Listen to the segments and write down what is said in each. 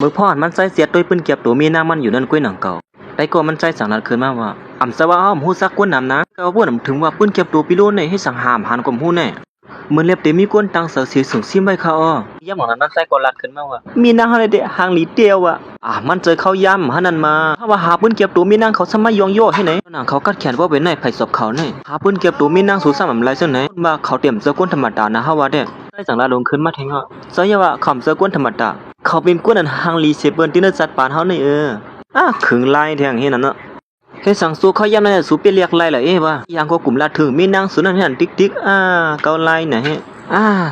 มือพ่อนมันใจเสียตัวปืนเก็บตัวมีนางมันอยู่นั่นก้วยหนังเก่าแต่ก็มันใจสั่งนัดคืนมาว่าอ่ำซะว่าอ้อมฮู้ซักกวนนำนะก็ว่านำถึงว่าปืนเก็บตัวปิโลนให้สั่งหามหันกว่าฮู้แน่เหมือนเล็บเตมีกวนตังเสือสีสูงซิมไว้ค่ะอ้อย่ำของนั้นใจก็ลัดขึ้นมาว่ามีนางอะไรเดะหางหลีเตียวมันเจอเขาย่ำหันนั่นมาถ้าว่าหาปืนเก็บตัวมีนางเขาสมัยยองโย่ให้ไหนนางเขากัดแขนว่าเป็นไหนไผ่ศพเขาเนี่ยหาปืนเก็บตัวมีนางสู่ซ้ำอะไรเส้นไหนว่าเขาเตรียมเจอกวนธรรมดานะฮะว่าเด้ได้สั่งลาลงขึ้นมาแทงเขาเสียว่าคำเจอกวนธรรมดาเขาเป็นกวนอันหางหลีเสเปิ้นที่นั่นจัดปานเขาเนี่ยขึงลายแทงเห็นนั่นเนาะให้สั่งสู้เขาย่ำนั่นสู้เปียเรียกลายเลยว่าอย่างก็กลุ่มลาถึงมีนางสุนันหันติ๊กเกาลายไหน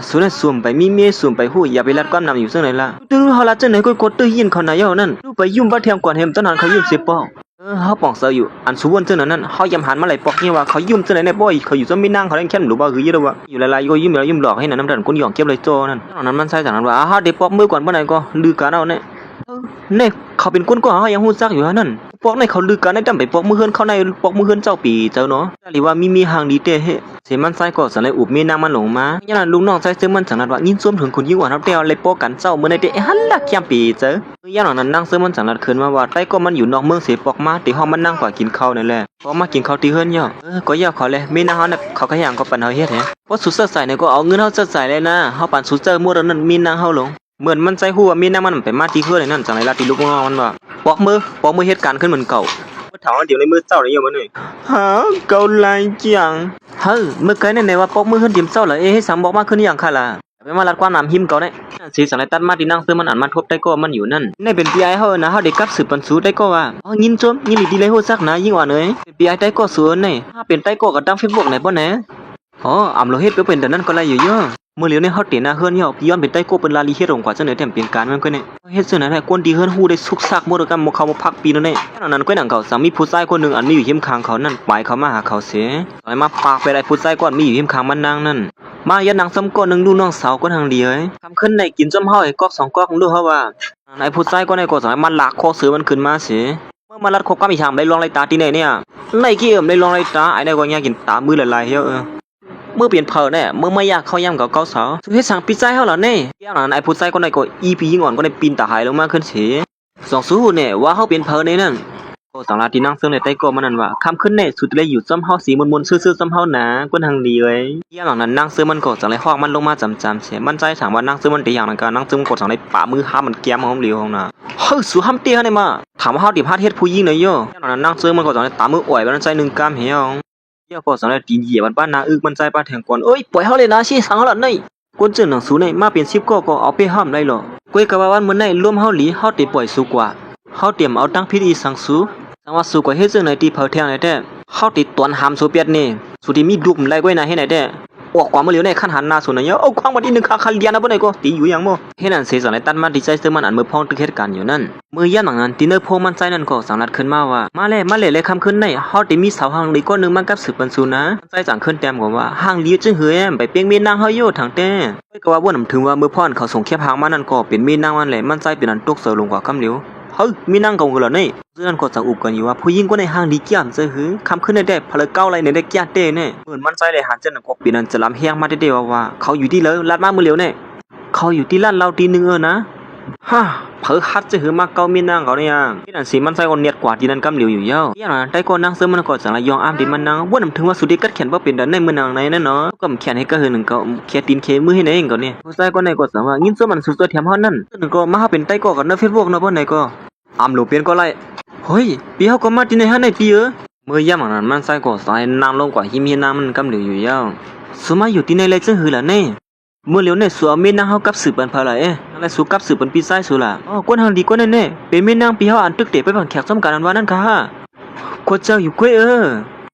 สุนันสุ่มไปมีเมียสุ่มไปหู้อย่าไปรัดความนำอยู่ซึ่งไหนละตื้อเขาลัดจังไหนก็กดตื้อยินเขาไหนเอานั่นดูไปยุ่มว่าเทียมก่อนเห็มต้นหันเขายุ่มเสียป้อเขาป่องเสืออยู่อันสุวรรณเจ้านั้นเขายำหันมาไหลปอกเนี่ยว่าเขายุ่มจังไหนในป้อยเขาอยู่จนมีนางเขาเล่นแค่หรือว่าคือยี่ว่าอยู่ลายๆก็ยุ่มแล้วยุ่มหลอกให้นั่นน้ำดันคนหยองเก็บเลยโจนั่นตอนนั้นมันใช่จากนั้นว่าเด็กปอกมือก่อนเมื่อไหร่ก็ลือการเอาเนี่ยเนี่ยเขาเป็นคนก็เขายังหู้จักอยู่นั่นปอกในเขาลือการในจำไปปอกมือเฮือนเขาในปอกมือเฮือนเจ้าปีเจ้าเนาะหรือว่ามีหางดีเตะเฮเสียมันใส่ก็สันเลยอุบมีนางมันหลงมายันลุงน้องใส่เสื้อมันสังนัดว่ายินซ้วมถึงคนยิ่งกว่านับเดียวเลยปอกกันเจ้าเมื่อในเตะหันลักยามปีเจ้ายันหลังนั้นนั่งเสื้อมันสังนัดคืนมาว่าใต้ก็มันอยู่นอกเมืองเสียปอกมาตีห้องมันนั่งกว่ากินข้าวนั่นแหละพอมากินข้าวตีเฮือนย่อก็ย่อเขาเลยมีนางเขาเนี่ยเขาขยันก็ปั่นเขาเฮ็ดแฮเพราะสุดเสื้อใส่เนี่ยก็เอาเงินเขาเสื้อใส่เลยนะเขาปั่นสุดเสื้อมั่วนั้นมีนางเขาหลงเหมือนมันใจหัวมีนางมันไปมาตีเฮือนเลยนั่นจังไรลาตีลูกน้องมันว่าปอกมือเหตุการณ์ขึ้นเหมือนเก่าถามว่าเดี๋ยวในมือเจ้าได้ยังมั้ยเนี่ยเกาลายจังเมื่อไกลในว่าปอกมือขึ้นเตรียมเจ้าเหรอให้สามบอกมาขึ้นอย่างค่ะล่ะไปมาลัดความน้ำหิมเก่าได้สีสันไรตัดมาที่นั่งซื้อมันอ่านมาทบได้ก็มันอยู่นั่นในเป็นปีไอเขานะเขาเด็กกับสืบปันสูได้ก็ว่ายินจมยินหลีดีเลยหัวซักนะยิ่งกว่าเลยปีไอได้ก็สวนเนี่ยถ้าเป็นได้ก็กับตั้งเฟซบุ๊กไหนบ่เนี่ยอ่ำเราเฮ็ดไปเป็นแต่นั้นก็ไรอยู่เยอะเมื่อเหลียวในเขาเตียนาเฮือนเนี่ยย้อนเป็นใต้โกเป็นลาลีเฮ็ดลงกว่าเสนอแถมเปลี่ยนการมันก็เนี่ยเฮ็ดเสนอให้คนดีเฮือนฮู้ได้สุกซักมรกรรมมาเขามาพักปีนั่นเองตอนนั้นก็หนังเก่าสามีผู้ชายคนหนึ่งอันมีอยู่หิมคางเขานั่นไปเขามาหาเขาเสียต่อยมาปากไปได้ผู้ชายก่อนมีอยู่หิมคางมันนางนั่นมายันนางซ้ำก้อนหนึ่งดูน้องสาวก็ทางเดียวทำขึ้นในกินจำห้อยก๊อก2ก๊อกดูเขาว่าไอ้ผู้ชายก็ในก็สมัยมันหลักคอเสือมันขึ้นมาเสียเมื่อมาลัดคบก็มีชามได้ลองไรตาที่ไหนเนี่ยในกี้ได้ลองไรตาไอ้ได้ก็ยังกินตามือละลายเยอะเมื่อเปลี่ยนเพอเนี่ยเมื่อไม่อยากเข้าย่ำกับเกาสาวสุดที่สั่งปีใจเขาเหรอเนี่ยย่างนั้นไอ้ผู้ใจคนไหนก็อีพียิงอ่อนก็ในปีนตาหายลงมาขึ้นเสียสองสู้เนี่ยว่าเขาเปลี่ยนเพอเนี่ยนั่นก็สังลาที่นั่งซึ่งในใต้ก็มันนั่นว่าคำขึ้นเนี่ยสุดเลยอยู่ซ้ำเฮาสีมนซื่อซ้ำเฮาหนาก็ทางดีเลยย่างนั้นนั่งซึ่งมันก็สังเลยหอกมันลงมาจำเสียมันใจสั่งว่านั่งซึ่งมันตีอย่างนั้นก็นั่งซึ่งกดสั่งในป่ามือห้ามมันแก้มของเหลียวของน่ะสู้ห้ามเตี้ยเนี่ยมาถามว่าเขาดิบพาเทศผู้ยิงเลยโย่ย่างนั้นนั่งซึ่งมันก็สั่งในตามืออ่อยมันใจ1 กรัมเหี่ยวเจ้าก็สำหรับตีนเหยียบบ้านนาอึกมันใจป้าแทงก่อนปล่อยเขาเลยนะชี้สังเขาละนี่คนเจอหนังสูในมาเป็น10ก็เอาไปห้ามได้หรอก้อยกับวันเหมือนในร่วมเฮาหลีเฮาติปล่อยสูกว่าเฮาเตรียมเอาตั้งพิธีสังสูสังว่าสูกว่าเฮ็ดจังไหนตีเผาแทงไหนแท้เฮาติตวนหามสูเปียดนี่สุดีมีดุมไล่ก้อยนาเฮ็ดไหนแท้ออกความมาเหลียวในขั้นหันหน้าสุนเนี่ยเอาความบ่ดี1คันเลียนนะบ่ได้ก็ตีอยู่อย่างบ่เฮ็ดนั่นเสสังในตันมาดีใจซื้อมันอันมือพองตึกเหตุการณ์อยู่นั่นมือย่านหนังนั้นตีเนอร์โพมันใจนั่นก็สังนัดขึ้นมาว่ามาเลยคำขึ้นในเฮาติมีสาวหางลีก้อนนึงมันกับสืบปันสูนะใจจังขึ้นแต้มก็ว่าหางลีจึงเหือไปเปียงเมีนางเฮาอยู่ทางแต่ก็ว่าบ่นำถึงว่ามือพรเขาส่งแคบหางมานั่นก็เป็นเมีนางมันแหละมันใจเป็นอันตกเสือลงกว่าคำเหลียวมีนางกงเหรอนี่ซึ่งนั่นก็จังอุบกันอยู่ว่าผู้หญิงก็ในห้างดีเกี่ยมจะหือคำขึ้นได้พลเก้าไรในได้แก่เต้เนี่ยเหมือนมันใจเลยหันเจนก็ปีนั้นจะลำเฮียงมาได้ว่าเขาอยู่ที่เลยลัดมามือเหลียวเนี่ยเขาอยู่ที่ลาดเราตีนึงนะเผอฮัดจะหือมาเกามีนางเขาเนี่ยที่นั่นสิมันใจก็เนียดกว่าที่นั่นกำเหลียวอยู่เย้าอย่างนั้นได้ก็นั่งเสริมมันก็จังละยองอ้ามดิมันนางว่านำถึงว่าสุดที่กัดแขนว่าเป็นดันในมือนางในนั่นเนาะก็แขนให้ก็หือหนึ่งก็แค่ตีนเคมือให้ในเองก็เนี่ยผู้ใจก็ในก็สังว่ายินเสริมมันสุดตัวแถมเฮานั่นหนึ่งก็มาเป็นใต้ก็กันในเฟซบุ๊กเนาะบ่ไหนก็หลูเปลี่ยนก็ไล่ปีเขาก็มาที่ในฮันในปีเมื่อย่ำนั้นมันใส่ก็ใส่น้ำลงกว่าหิมน้ำมันกำเหลืออยู่ยาวสมัยอยู่ที่ในเลยจึงหือละเนี่ยเมื่อเหลียวในสัวเมีนางเขากับสืบปันพาเลยอะไรสู้กับสืบปันปีไซสุล่ะก้นทางดีก้นแน่เป็นเมีนางปีเขาอ่านตึกเตะไปผ่านแขกสมการอันว่านั่นค่ะกดเจ้าอยู่กุ้ย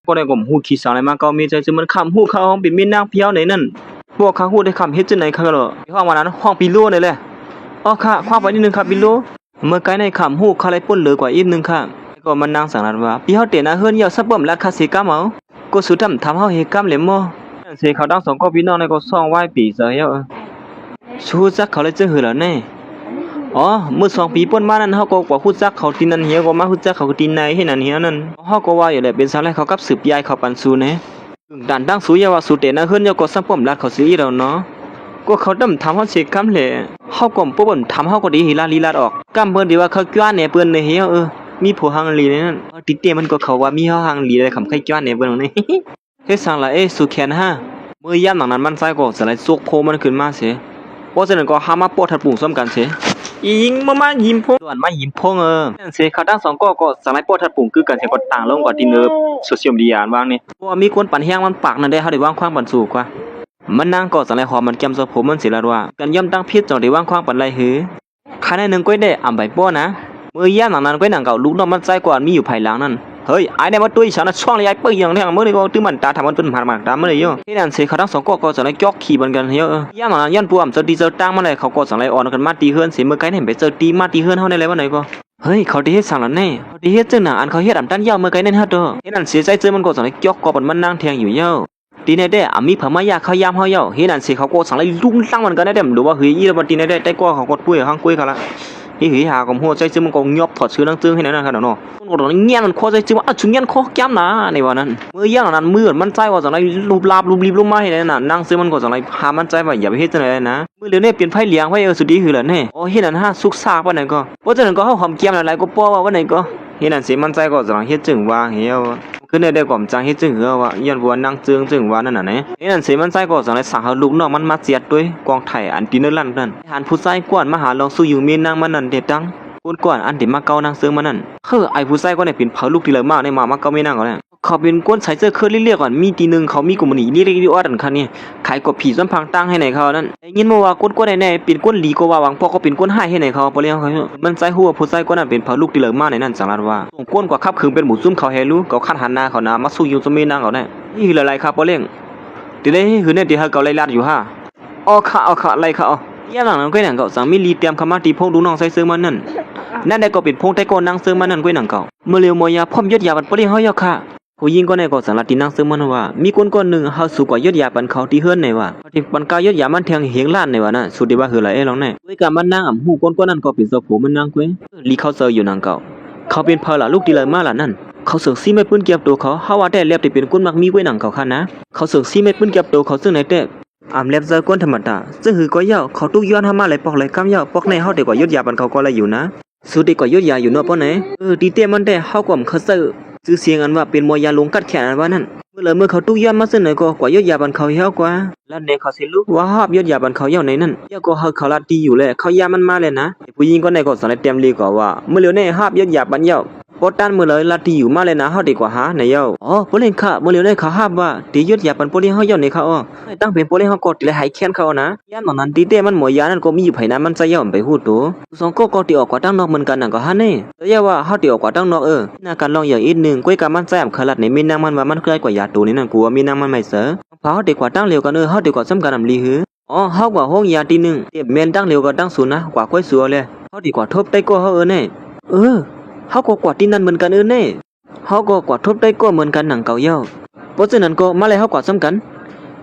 ก็ได้กลมหูขี้สาวอะไรมาก็มีใจจะมันคำหูเขาเป็นเมีนางเพียวไหนนั่นพวกเขาหูได้คำเฮ็ดจังไหนค่ะเหรอห้องวันนั้นห้องปีโล่เลยแหละค่ะคว้าไปนิดนึงครับปีโล่เมื่อไกลในขำหูเขาเลยป่นเหลือกว่าอีกนึงค่ะก็มันนางสังนันว่าปีเขาเตะนะเฮือนยาวซับบ่มราคาสีก้ามเอาก็สุดทำเขาเฮก้ามเหลี่ยมมั่วเสียเขาดัง2ก็พี่น้องในก็ซ่องไหว้ปีเสียชูจักเขาเลยจะหือแล้วเนี่ยเมื่อ2 ปีป่นมานั้นเขาก็กว่าพูดจักเขาตีนันเฮียก็มาพูดจักเขาตีนในให้นันเฮียนั่นเขาก็ว่าอยู่แหละเป็นสาวแรกเขากับสืบยายเขาปันสูเนี่ยด่านดังสูยาว่าสูเตะนะเฮือนยาวก็ซับบ่มราคาสีเราเนาะ ก็เขาดำทำเฮาเสกคำแหละเฮาก็บ่บ่นทำเฮาก็ดีหิลาลีลาดออกกำเพิ่นดีว่าเขาจ้านเนี่ยเปิ้นเนี่ยเฮียมีผู้หังลีนั่นติเตมันก็เขาว่ามีเฮาหังลีได้คำไข่จ้านเนี่ยเปิ้นนี่ เฮ็ดสั่งละสุแขนฮะมื้อยามหนังนั้นมันใส่ก็สไลด์ซกโพมันขึ้นมาเสียเพราะฉะนั้นก็หามาปอดทัดปุ่งซ้ำกันเสียยิงมายิ้มพงส่วนมายิ้มพงนั่นเสียเขาทั้งสองก็สไลด์ปอดทัดปุ่งคือกันเสียก็ต่างลงกว่าที่เนิบโซเชียลมีเดียว่างนี่เพราะว่ามีคนปั่นแห้งมันปากนั่นได้เฮาได้วางความปั่นสู่กว่ามันนางก็สไลด์หอมมันแก้มซอผมมันสิละว่ากันย่อมตั้งพิษจังได้วางความปั่นไรหือคันนึงก้อยได้อำใบป้อนะมื้อยามหนังนั้นก้อยหนังเก่าลูกน้องมันใส่กว่ามีอยู่ภายหลังนั่นเฮ้ยไอ้เนี่ยมาตุ้ยฉันน่ะช่องเลยไอ้เปิ้งอย่างเนี่ยมื้อนี้ก็ตื้อมันตาทำมันเป็นหมากๆตามมื้อนี้อยู่ที่นั่นสิเขาทั้งสองก็จะได้จอกขี่บันกันเยอะย่ามยันปวมจะดีเจอตั้งมาเลยเขาก็สั่งไล่ออนกันมาตีเฮือนสิมื้อไกลเห็นไปเจอตีมาตีเฮือนเฮาได้เลยว่าไหนก็เฮ้ยเขาได้เฮ็ดสั่งแล้วแน่เขาได้เฮ็ดจังหนังอันเขาเฮ็ดอันตันยาวมื้อไกลนั่นฮะเด้อที่นั่นเสียใจเจอมันก็สั่งไล่จอกก็มันนั่งแทงอยู่เยอะตีในได้มีพม่ายาเขายามเฮาเยอะที่นั่นสิเขาก็สั่งไล่ลุงตั้งมันกันได้ดูว่าเฮ้ยอีแล้วบ่ตีในได้แต่ก็เขาก็ปุ้ยข้างกุ้ยเขาละเฮ้ยหาก็หัวใจซึมันก็ยอบถอดชื่อนังจึงให้นั่นครับเนาะมันก็เงี้ยมันคอใจซึว่าชุเงี้ยคอแก้มนะในวันนั้นมื้อย่างนั้นมื้อมันใจว่าจังได๋รูปลาบรูปรีบลงมาให้นั่นน่ะนั่งซึมันก็จังได๋หามันใจว่าอย่าไปเฮ็ดจังได๋นะมื้อเดี๋ยวนี้เปลี่ยนไผเลี้ยงไผสุดีคือล่ะแน่โอ้เฮ็ดนั่นฮะสุกซากปานนั้นก็เพราะฉะนั้นก็เฮาหอมแก้มหลายๆก็ป้อว่าวันไหนก็เฮ็ดนั่นสิมันใจก็จังเฮ็ดจึงว่าเหี่ยวคือได้ก่อมจังเฮ็ดจึงเหือว่าย้อนว่านั่งจึงว่านั่นน่ะแน่เฮ็ดนั่นสิมันใจก็จังได๋สั่งเฮาลูกน้องมันมาเจียดด้วยกองไถอันตีเนลั่นนั่นหานผู้ชายกวนมาหาลองสู้อยู่เมียนางมันนั่นเด็ดดังคนก่อนอันที่มาเกานางเซิงมานั่นไอ้ผู้ชายก็เนี่ยเป็นเผาลูกที่เลยมากในมาเกาไม่นั่งก็เนี่ยเขาเป็นก้นใส่เสื้อเคลื่อนเรียกก่อนมีตีนึงเขามีกลุ่มนี้นี่เรียกว่าอันคันนี่ขายกบผีซ้ำพังตั้งให้ไหนเขานั่นยินมาว่าก้นแน่เป็นก้นหลีก็ว่าหวังพอเขาเป็นก้นให้ไหนเขาปเลี้ยงเขามันใจหัวผู้ชายก็นั่นเป็นเผาลูกที่เลยมากในนั่นสังรัดว่าส่งก้นกว่าขับคืนเป็นหมูซุ่มเขาเฮลูเขาขันหันหน้าเขานามาสู้อยู่จะไม่นั่งเขาเนี่ยนี่คืออะไรครับปเลี้ยงตีได้คือเนี่ยตีเขาไล่ลัดอยู่ฮะเอาค่ะไล่เขาย่าหลังนั้นก็หนังเก่าสั่งมีรีเตรียมคำมาตีพงดูน้องใส่เสื้อมันนั่นนั่นได้ก็เป็นพงแต่ก็นั่งเสื้อมันนั่นก็หนังเก่าเมื่อเร็วมอยาพร้อมยศยาบันปริเฮาเยาค่ะผู้หญิงก็ในก็สั่งละตีนั่งเสื้อมันว่ามีคนหนึ่งเฮาสูงกว่ายศยาบันเขาที่เฮือนในว่าที่ปันกายศยามันแทงเหียงล้านในว่าน่ะสุดที่ว่าคืออะไรลองแน่ด้วยการมันนั่งอ่ำหูคนนั้นก็เป็นโซโผมันนั่งเว้ยลีเขาเซออยู่หนังเก่าเขาเป็นเพลาลูกที่เลยมาล่ะนั่นเขาเสือกซีไม่ปืนเก็บตัวเขาเฮาว่าแต่เล็บที่เป็นก้นมักมีไว้หนังเก่าค่ะนะเขาเสือกซีไม่ปืนเก็บตัวเขาซึ่งในแต่เล็บเจอก้นธรรมดาซึ่งหือก็เย่าเขาตุกย้อนทำมาไหลปอกไหลกำเย่าปอกในเฮาเด็กกว่ายศยาบันเขาก็เลยอยู่นะสุดเด็กกว่ายศยาอยู่เนาะป้อไหนตีเตี้ยมันได้เฮาก็เขาซื้อเสียงอันว่าเป็นมวยยาลงกัดแขนอันว่านั่นเมื่อเขาตุกย้อนมาซึ่งไหนก็กว่ายศยาบันเขาเฮากว่าแล้วในเขาสิลูกว่าฮอบยศยาบันเขาเย่าในนั่นเย่าก็เฮาเขาลาตีอยู่แหละเขายามันมาเลยนะผู้หญิงก็ในก็สอนเตรียมลีก็ว่าเมื่อเหลียวในฮอบยศยาบันเย่าปอตันเมื่อเลยลาตีอยู่มาเลยนะเฮาดีกว่าหาในเย่าปเล่นค่ะเมื่อเหลียวในเขาฮอบว่าตียศยาบันปเล่นเฮาเย่าในเขาตั้งเป็นปเล่นเฮาก็เลยหายแค้นเขานะย่านนั้นตีเต้มันหมวยยานั่นก็มีอยู่ไผนั้นมันจะเย่าไปฮู้ตัวสองก็ตีออกกว่าตั้งนอกเหมือนกันนั่นก็หาแน่แต่ย่าว่าเฮาตีออกกว่าตั้งนอกน่าการลองอย่างอีกนึงก้อยกามันแซ่บขลัดในมีนางมันว่ามันใกล้กว่ายาตัวนี้นั่นกลัวมีนางมันไม่เสอเพราะเฮาดีกว่าตั้งเร็วกันเฮาดีกว่าสำคัญนำลีหือเฮากว่าห้องยาตีนึงเต็มแม่นตั้งเร็วก็ตั้งศูนย์นะกว่าก้อยสัวเลยเฮาดีกว่าทบได้ก็เฮาแน่เฮาก็กว่าที่นั่นเหมือนกันแน่เฮาก็กว่าทบได้ก็เหมือนกันหนังเก่าเย้าเพราะฉะนั้นก็มาเลยเฮากว่าสำคัญ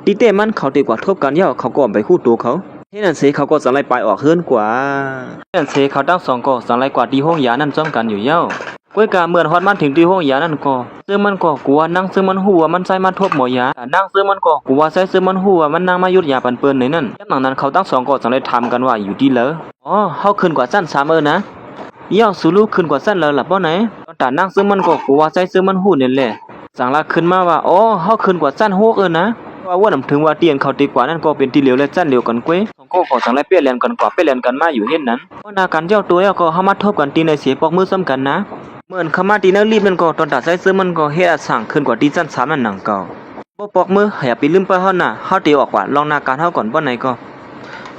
ตีเต้มันเขาดีกว่าทบกันเย้าเขาก็ไปคู่ตัวเขาเฮ็ดนั่นสิเขาก็สังไล่ไปออกเฮือนกว่าเฮ็ดนั่นสิเขาตั้งสองก็สังไล่กว่าที่ห้องยานั่นซ้ำกันอยู่เย้าก้อยกาเมื่อฮอดมันถึงที่ห้องยานั่นก็ซึ่งมันก็กลัวนั่งซึ่งมันหัวมันใส่มาทบหมอยานั่งซึ่งมันก็กลัวใส่ซึ่งมันหัวมันนั่งมายุดยาปันเปิ้นในนั่นจังนั้นเขาตั้งสองก็สังไล่ทำกันว่าอยู่ดีเหรอเฮาขึ้นกว่าสั้น3นะย่อสู่ลูกขึ้นกว่าสั้นแล้วล่ะป้อไหนตอนนั่งซึ่งมันก็กลัวใส่ซึ่งมันหูนี่แหละสั่งละขึ้นมาว่าเฮาขึ้นกว่าสั้น6นะว่าถึงว่าเตียนเขาตีกว่านั่นก็เป็นที่เหลียวและสั้นเหลียวกันก้วยสองก็สั่งละเปลี่ยนแลนกันกว่าเปลี่ยนแลนกันมาอยู่เฮ็ดนั้นเพราะนาการเจ้าตัวก็เฮามาทบกันตีในเสียปอกมือซ้ำกันนะเหมือนเขามาตีนักรีบนั่นก็ตอนตัดใส่ซึ่งมันก็เฮ็ดสั่งขึ้นกว่าตีสั้น3นั่นหนังเก่าบ่ปอกมืออย่าไปลืมไปเฮาน่ะเฮาตีออกกว่าลองนาการเฮาก่อนป้อไหนก็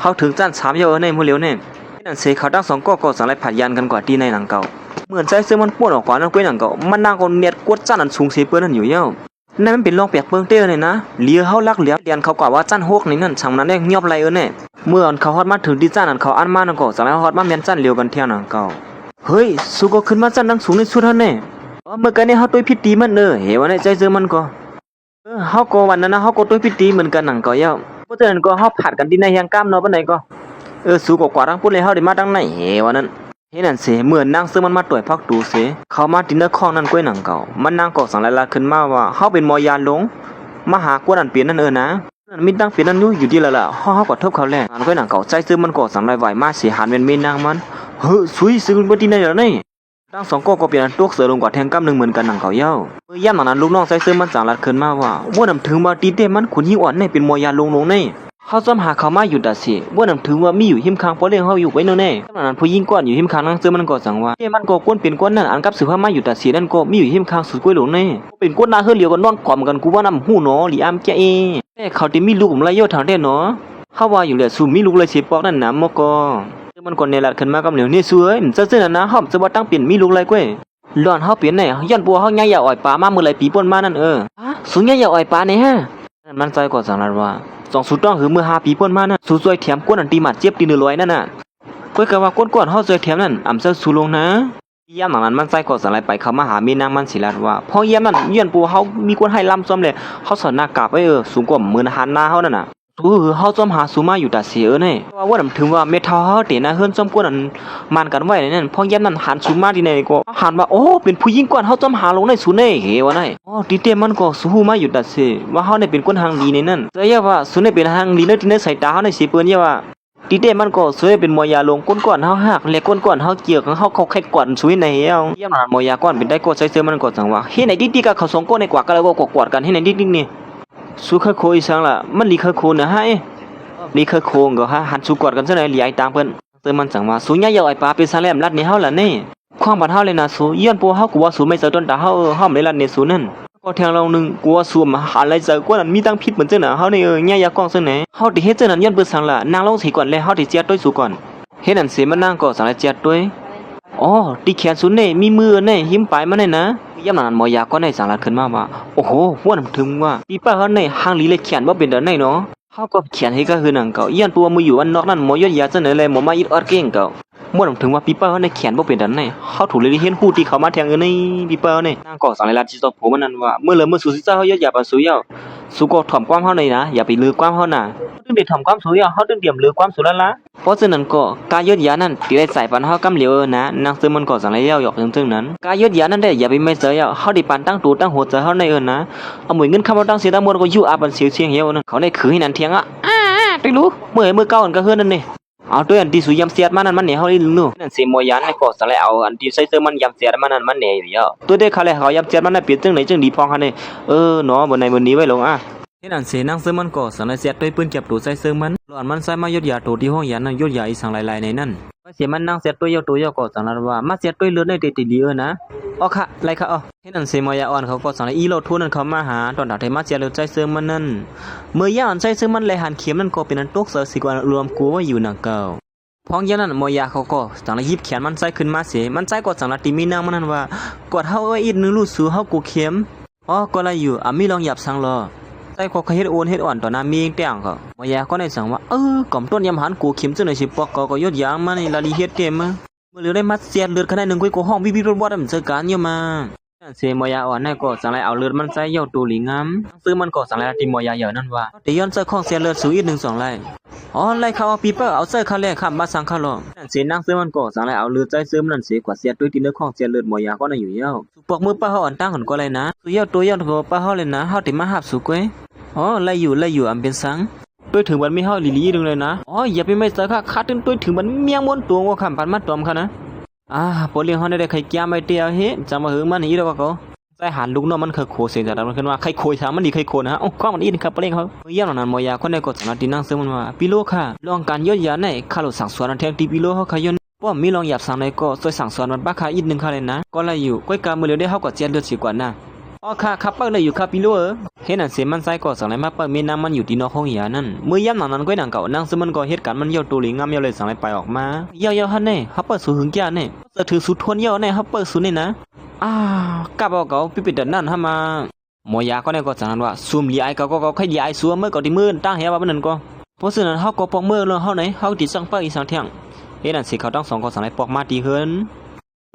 เฮาถึงสั้น3เยอะในมื้อเหลียวนี่นั่นเสเขาตั้งสองก็สั่งไล่ผัดยันกันกว่าที่ในหนังเก่าเหมือนใจซึ่งมันปวดออกกว่านั่นก้วยหนังเก่ามันนางก็เนียดกวดจันอันสูงเสียเปิ้นนั่นอยู่เย้านั่นมันเป็นรองเปียกเปิ้งเต้อเลยนะเลียเฮาลักเหลียเรียนเขากว่าว่าจัน6นี่นั่นช่างนั้นได้เงียบไรแน่เมื่อเขาฮอดมาถึงที่จันอันเขาอันมานั่นก็สั่งให้ฮอดมาแม่นจันเลียวกันเที่ยวหนังเก่าเฮ้ยสุก็ขึ้นมาจันดังสูงในสุดเท่าแน่เมื่อกันนี้เฮาตุ้ยพิตีมันเห็นว่าในใจซึ่งมันก็เฮาก็วันนั้นนะเฮาก็ตุ้ยพิตีเหมือนกันหนังเก่าเย้าเพราะฉะนั้นก็เฮาผัดกันที่ในยังก้ามเนาะปานใดก็สู้กว่าทั้งพุ่นเลยเฮาได้มาทั้งไหนวันนั้นเฮ็ดนั่นเสเหมือนนางซึ่งมันมาต่อยพักตูเสเขามาดินเนอร์ข้องนั่นก้วยหนังเก่ามันนางก็สั่งลายๆขึ้นมาว่าเฮาเป็นมอยาลงมาหากวนอันเปลี่ยนนั่นนะ มีตั้งเป็นนั่นอยู่ดีแล้วล่ะเฮาก็ทบเขาแลงานก้อยหนังเก่าใจซื้อมันก็สั่งไรไหวมาเสียหานเป็นเมนางมันเฮ้อซุยซื้อบ่ที่ไหนแล้วนี่ตั้งสองก็เปลี่ยนตกเสือลงกว่าแทงกำ1 0,000กันหนังเก่าเย้าเมื่อย่ำหนังนั้นลูกน้องใจซื้อมันสั่งลัดขึ้นมาว่าบ่นำถึงว่าตีเต้มันขุนหิ้งอ่อนในเป็นมอยาลงในเฮาซ้ำหาเขามาอยู่ดัดสิบ่นำถึงว่ามีอยู่หิมคางพอเลี้ยงเฮาอยู่ไว้เนาะแน่ตอนนั้นผู้หญิงก่อนอยู่หิมคางนั่งซื้อมันก็สั่งว่าเต้มันก็ก้นเป็นก้นนั่นอันกับสือพามาอยู่ดัดสินั่นก็มีอยู่หิมคางสุดก้อยหลงแน่เป็นก้นหน้าเฮือเหลียวกันนอนกอมกันกูว่านำหู้เนาะหลีอามแกเอแต่เขาที่มีลูกผมไรโยทางได้เนาะเฮาว่าอยู่แหละสู่มีลูกเลยสิปอกนั่นน่ะมก็มันก็ในลัดขึ้นมากับเหลียวนี่สวยมันซื่อๆนะเฮาจะบ่ตั้งเป็นมีลูกไรก้อยหล่อนเฮาเปลี่ยนแน่ย้อนปัวเฮาใหญ่อย่าอ่อยปลามามื้อไรปีป่นมานั่นสูงใหญ่อย่าอ่อยปลาแน่ฮะนั่นมันใจก็สั่งลัดว่า2สุดต้องคือเมื่อ5 ปีป่นมานั่นสู้ซวยแถมก้นอันตีหมัดเจ็บตี100นั่นน่ะก้อยก็ว่าก้นๆเฮาซวยแถมนั่นอำเซาสู้ลงนะยามหลังนั้นมันใจก็สั่งลัดไปเข้ามาหามีนางมันสิลัดว่าพอยามนั้นย้อนปัวเฮามีคนให้ลำซ้อมเลยเฮาสอนหน้ากากไว้สูงกว่ามื้อหันหน้าเฮานั่นน่ะเฮาซ้อมหาสูมาอยู่ตัดเสียแน่ว่าถึงว่าเมทัลเฮาเตนะเฮือนซ้อมก้นอันมันกันไว้นั่นพอยามนั้นหันสูมาที่ไหนก็หันว่าโอ้เป็นผู้หญิงก่อนเฮาซ้อมหาลงในสูแน่เฮว่าได้ติเตมันก็สู้มาอยู่ตัดเสียว่าเฮาได้เป็นคนทางดีในนั้นแต่อย่าว่าสูได้เป็นทางดีในที่ในสายตาเฮาในสิเปิ้นอย่าว่าติเตมันก็สวยเป็นมอยาลงก้นก่อนเฮาหักและก้นก่อนเฮาเกี่ยวกับเฮาเข้าไข่ก่อนสวยในเฮายามนั้นมอยาก่อนเป็นได้ก็ใช้เสื้อมันก็จังว่าเฮ็ดไหนติก็เขา2ก้นในกว่าก็แล้วก็กอดกันเฮ็ดไหนตินี่สู้ค่อยโคอีสังล่ะมันลีค่อยโคนะฮะลีเคยโคงก็ฮะหันสู้กอดกันซะหน่อยหลีไอ้ตามเพิ่นเติมมันจังว่าสูญญาเยาไอ้ปลาเป็นซาแลมรัดนี่เฮาล่ะนี่ความบัดเฮาเลยนะสูย้อนปัวเฮากูว่าสูไม่เจอต้นตาเฮาไม่รัดนี่สูนั่นก็แทงเรานึงกูว่าสูมาหาอะไรเจอกว่านั้นมีตั้งผิดเหมือนจังน่ะเฮานี่ญายากล้องซั่นไหนเฮาที่เฮ็ดจังนั้นย้อนเปิ้นสั่งล่ะนางลงสิก่อนแล้วเฮาที่เจียดต้อยสูก่อนเฮ็ดนั่นสิมันนางก็สั่งแล้วเจียดต้อยอ๋อที่แขนสูนี่มีมือนี่หิมปลายมันนี่นะย่ำนั้นมอยาก็ได้สั่งลัดขึ้นมาว่าโอ้โหว่านำถึงว่าปีป้าเฮานี่หางลีเลยแขนบ่เป็นเด้อไหนเนาะเฮาก็เขียนให้ก็คือหนังเก่าย้อนปัวมืออยู่อันนอกนั่นหมอยอดยาเสนอเลยหมอมาอิดออดเก่งเก่าม่วนถึงว่าปีเปอร์ในเขียนบ่เป็นดันไหนเฮาถูกเลยเห็นฮู้ที่เขามาแทงในปีเปอร์นี่นางก็สังเลาที่ตบผมมันนั้นว่าเมื่อเมื่อสู่สิเจ้าเฮาอย่าไปสู่เยาสู่ก็ถ่อมความเฮาในนะอย่าไปลือความเฮาน่ะตึงได้ถ่อมความสู่เยาเฮาตึงเตรียมลือความสู่ละละเพราะฉะนั้นก็กายยดยานั้นที่ได้ใส่ปันเฮากำเหลียวนะนางซึ่งมันก็สังเลาหยอกจึงนั้นกายยดยานั้นได้อย่าไปไม่เสยเฮาได้ปานตั้งตูตั้งหัวใจเฮาในนะเอาหมวยเงินคำว่าตั้งเสียตั้งหมดก็อยู่อาบันเสียเสียงเหี่ยวนั่นเขาได้คือให้นั่นเถียงได้รู้เมื่อเก่าอันก็เฮือนนั่นนี่เอาตัวอันที่สุยำเสียดมานั่นมันเนี่ยเฮาได้รู้นั่นสิมอยันให้ก็สลายเอาอันที่ใส่เสื้อมันยำเสียดมานั่นมันเนี่ยอยู่ตัวเด็กเขาเลยเขายำเสียดมันน่ะเปลี่ยนจังไหนจังดีพองคั่นนี่เนาะบ่ในมื้อนี้ไว้ลงเฮ็ดอันเสนางเสื้อมันก็สลายเสียดด้วยปืนเก็บตัวใส่เสื้อมันหลอนมันใส่มายดยาตัวที่ห้องยันนั่นยดยาอีสังหลายๆในนั้นว่าเสียมันนางเสียดตัวยาวก็สังนั้นว่ามาเสียดด้วยเลือดในติดีนะค่ะไรค่ะเฮ็ดอันเสมอยาอ่อนเขาก็สังอีโลทุนนั่นเขามาหาตอนดาไทมาเสียดเลือดใจเสื้อมันนั่นเมื่อย่าอันใจเสื้อมันเลยหันเข็มนั่นก็เป็นอันตกเสือสิกว่ารวมกูว่าอยู่หนังเก่าพองยันนั้นมอยาเขาก็สังละยิบแขนมันใส่ขึ้นมาเสียมันใส่ก็สังละตีมีนางมันนั่นว่ากดเฮาไว้อีกนึงรู้สูเฮากูเข็มก็ละอยู่มีลองหยับสังรอใส่ก็เฮ็ดโอนเฮ็ดอ่อนต่อหน้ามีแต้งก็มอยาก็ได้สั่งว่าก่อมต้นยำหันกูเข็มจังได๋สิปอกก็ยดยางมานี่ละลีเฮ็ดเต็มมาเมื่อเหลือได้มัดเสียดเลือดขนาดนึงก็ห้องวิบๆรอดๆมันเจอกันอยู่มาเสมอยาอ่อนนั่นก็สังละเอาเลือดมันใส่เหี่ยวตัวหลิงามซื้อมันก็สังละที่มอยาเหยานั่นว่าแต่ย้อนเสื้อของเสียเลือดสูอีก1 2ไร่ไล่เขาเอาปีเปอร์เอาเสื้อเขาแลกข้ามมาสั่งเขาลอนั่นเสนางซื้อมันก็สังละเอาเลือดใจซื้อมันนั่นเสียกว่าเสียด้วยที่เนื้อของเสียเลือดมอยาก็น่ะอยู่เหี่ยวปอกมือป้าเฮาอ่อนตั้งหันก็เลยนะสูเหี่ยวตัวเหี่ยวตัวป้าเฮาเลยนะเฮาติมาหับสุกเว้ยไล่อยู่อำเป็นสังด้วยถึงมันไม่เฮาลีๆนึงเลยนะอย่าไปไม่เจอค่ะคัดถึงด้วยถึงมันเมียงม้วนตัวว่าคำพันมาตอมค่ะนะพอเลี้ยงเฮาได้ไข่แก้มไม่เตียวเฮ็ดจะมาหึงมันอีแล้วก็ใส่หันลูกน้องมันเคยโคเสียงจากมันขึ้นว่าไข่โคยทางมันดีไข่โคนะข้อมันอีนครับเลี้ยงเขาเยี่ยมนั้นมอยาคนใดก็สามารถที่นั่งซึ่งมันว่าปิโลค่ะลองการยดยาในข้าหลุดสั่งสวนแทงตีปิโลเฮาขยนป้อมมีลองหยับสั่งในก็ช่วยสั่งสวนมันบ้าค่ะอีกนึงค่ะเลยนะก็เลยอยู่ก้อยกามือเร็วได้เฮาก็เจียนเลือดสิกว่านะค่ะครับเปิ้ลเลยอยู่ครับปิโลเฮ็ดนั่นเสียมันใส่ก็สั่งไหนมาเปิ้ลมีน้ำมันอยู่ที่นอกห้องยานั่นมือย่ำนั้นก้อยหนังเก่านั่งซึ่งมันก็เหตุการณ์มันเยี่ยวตัวหลิงงามเยี่ยวเลยสั่งไหนไปออกมาเยี่ยวฮันนี่เฮาเปิ้ลสู่หึงแก่นี่จะถือสุดทวนเยี่ยวนี่เฮาเปิ้ลสู่นี่นะกลับเอาเก่าปิดดันนั่นทำมาหมอยาก็ได้ก็สั่งนั้นว่าซูมลีไอก็ใครลีไอซัวเมื่อก่อนที่มือตั้งเหี่ยวว่ามันนั่นก็เพราะฉะนั้นเฮาก็ปอกมือเรื่องเฮาไหนเฮาติดสั่งเปิ้ลอีสังเที่ยงเฮ็ดนั่นสิเขาต้อง2ก็สั่งไหนปอกมาตีเฮิน